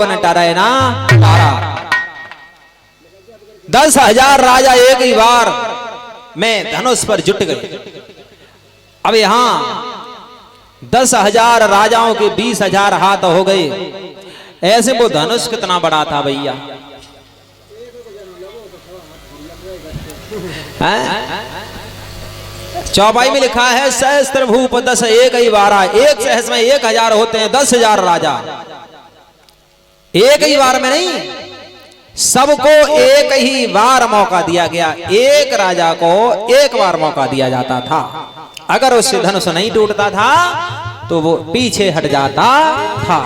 टरे ना तारा 10,000 राजा एक ही बार में धनुष पर जुट गए। अब यहां 10,000 राजाओं के 20,000 हाथ हो गए। ऐसे वो धनुष कितना बड़ा था भैया, चौपाई में लिखा है सहस्त्र भूप 10 एक ही 12। एक सहस में 1,000 होते हैं, 10,000 राजा एक ही बार में नहीं, सबको एक ही बार मौका दिया गया। एक राजा को एक बार मौका दिया जाता था। अगर उससे धनुष नहीं टूटता था तो वो पीछे हट जाता था।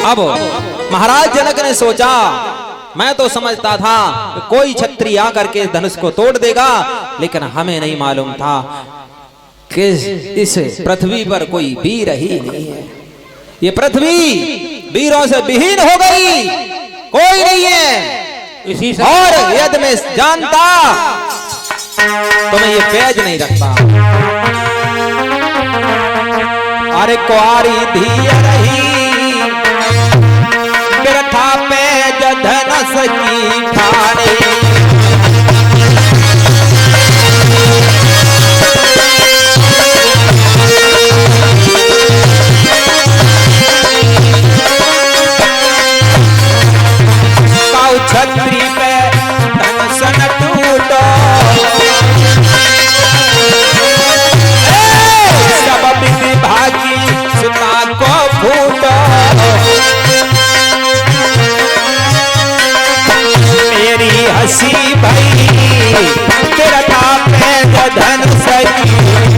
अब महाराज जनक ने सोचा, मैं तो समझता था कि कोई क्षत्रिय आकर के धनुष को तोड़ देगा, लेकिन हमें नहीं मालूम था कि इस पृथ्वी पर कोई वीर ही नहीं है। ये पृथ्वी वीरों से विहीन हो गई, कोई नहीं है। इसी से और यदि मैं जानता तो मैं ये पेज नहीं रखता। अरे कुआरी धीर रही बिरथा पेज धनस की खाने। छत्री पे धनुष न टूटो, सब विभागी सुता को फूटो। मेरी हंसी भई बिरथा पेज धनुष की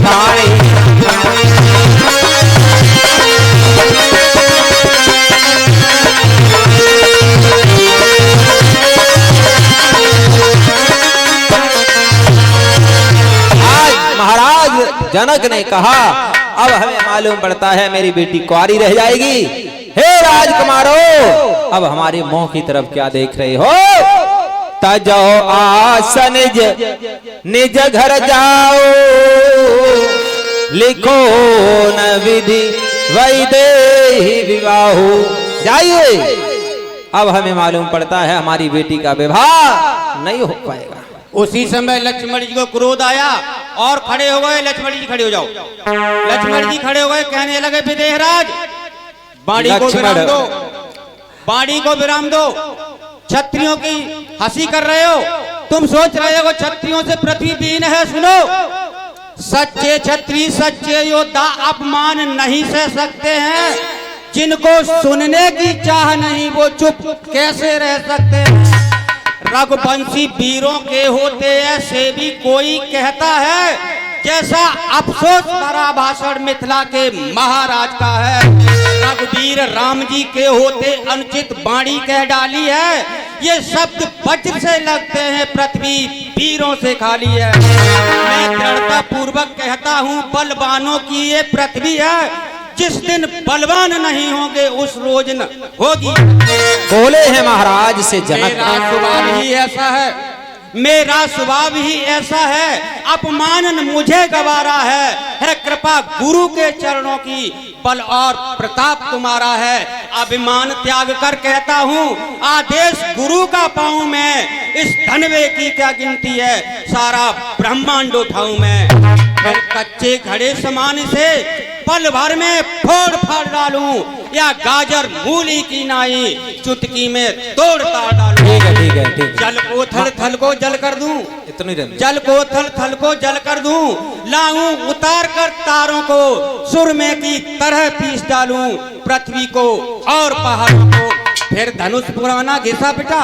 खाने। जनक ने कहा, अब हमें मालूम पड़ता है मेरी बेटी कुंवारी रह जाएगी। हे राजकुमारों, अब हमारे मुंह की तरफ क्या देख रहे हो? तजो आसन निज घर जाओ, लिखो न विधि वैदेही विवाहो। जाइए, अब हमें मालूम पड़ता है हमारी बेटी का विवाह नहीं हो पाएगा। उसी समय लक्ष्मण जी को क्रोध आया और खड़े हो गए। लक्ष्मण जी खड़े हो जाओ। लक्ष्मण जी खड़े हो गए, कहने लगे विदेहराज, बाड़ी को विराम दो, बाड़ी को विराम दो। क्षत्रियों की हंसी कर रहे हो, तुम सोच रहे हो क्षत्रियों से पृथ्वी विहीन है। सुनो, सच्चे क्षत्रिय सच्चे योद्धा अपमान नहीं सह सकते हैं। जिनको सुनने की चाह नहीं वो चुप कैसे रह सकते हैं? रघुवंशी वीरों के होते ऐसे भी कोई कहता है, जैसा अफसोस भरा भाषण मिथिला के महाराज का है। रघुवीर राम जी के होते अनुचित वाणी कह डाली है। ये शब्द वज्र से लगते हैं, पृथ्वी वीरों से खाली है। मैं दृढ़ता पूर्वक कहता हूँ, बलवानों की ये पृथ्वी है। जिस दिन बलवान नहीं होंगे उस रोज न होगी। बोले हैं महाराज से जनक, मेरा स्वभाव ही ऐसा है, मेरा स्वभाव ही ऐसा है। अपमानन मुझे गवारा है कृपा गुरु के चरणों की, बल और प्रताप तुम्हारा है। अभिमान त्याग कर कहता हूँ, आदेश गुरु का पाऊं मैं। इस धनवे की क्या गिनती है, सारा ब्रह्मांड उठाऊं मैं। फिर कच्चे घड़े समान से पल भर में फोड़ फाड़ डालूं, या गाजर मूली की नाई चुटकी में तोड़ ताड़ डालूं। ठीक है, ठीक है, ठीक है। जल को थल थल को जल कर दूं, इतनी जल को थल थल को जल कर दूं। लाऊं उतार कर तारों को, सुरमे की तरह पीस डालूं पृथ्वी को और पहाड़ों को। फिर धनुष पुराना घिसा पिटा,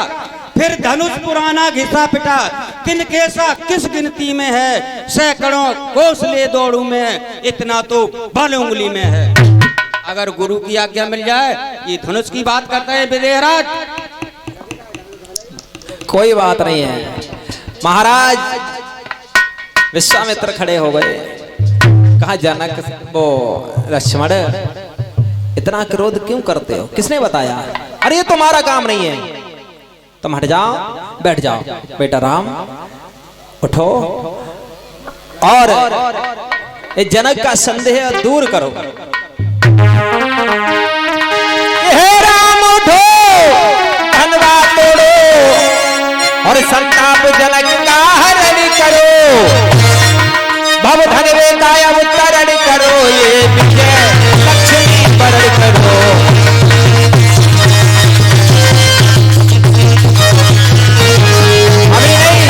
फिर धनुष पुराना घिसा पिटा। किन कैसा किस गिनती में है, सैकड़ों कोस ले दौड़ू मैं, इतना तो बल उंगली में है। अगर गुरु की आज्ञा मिल जाए, ये धनुष की बात करते हैं विदेहराज। कोई बात नहीं है। महाराज विश्वामित्र खड़े हो गए। कहा, जनक वो लक्ष्मण, इतना क्रोध क्यों करते हो? किसने बताया? अरे ये तुम्हारा काम नहीं है, तुम हट जाओ, बैठ जाओ। बेटा राम उठो और ये जनक का संदेह दूर करो। हे भव धनवे काय अवतरण करो, ये विजय लक्ष्मी वरण करो। अभी नहीं,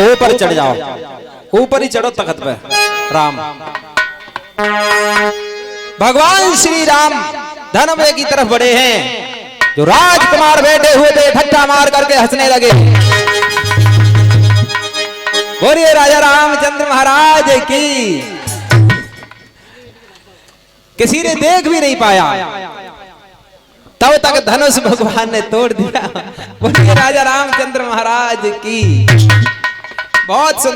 ऊपर चढ़ जाओ, ऊपर ही चढ़ो तख्त पे। राम भगवान श्री राम धनवे की तरफ बढ़े हैं। जो राजकुमार बैठे हुए थे ठट्ठा मार करके हंसने लगे। बोलिए राजा रामचंद्र महाराज की। किसी ने देख भी नहीं पाया, तब तक धनुष भगवान ने तोड़ दिया। बोलिए राजा रामचंद्र महाराज की। बहुत सुंदर।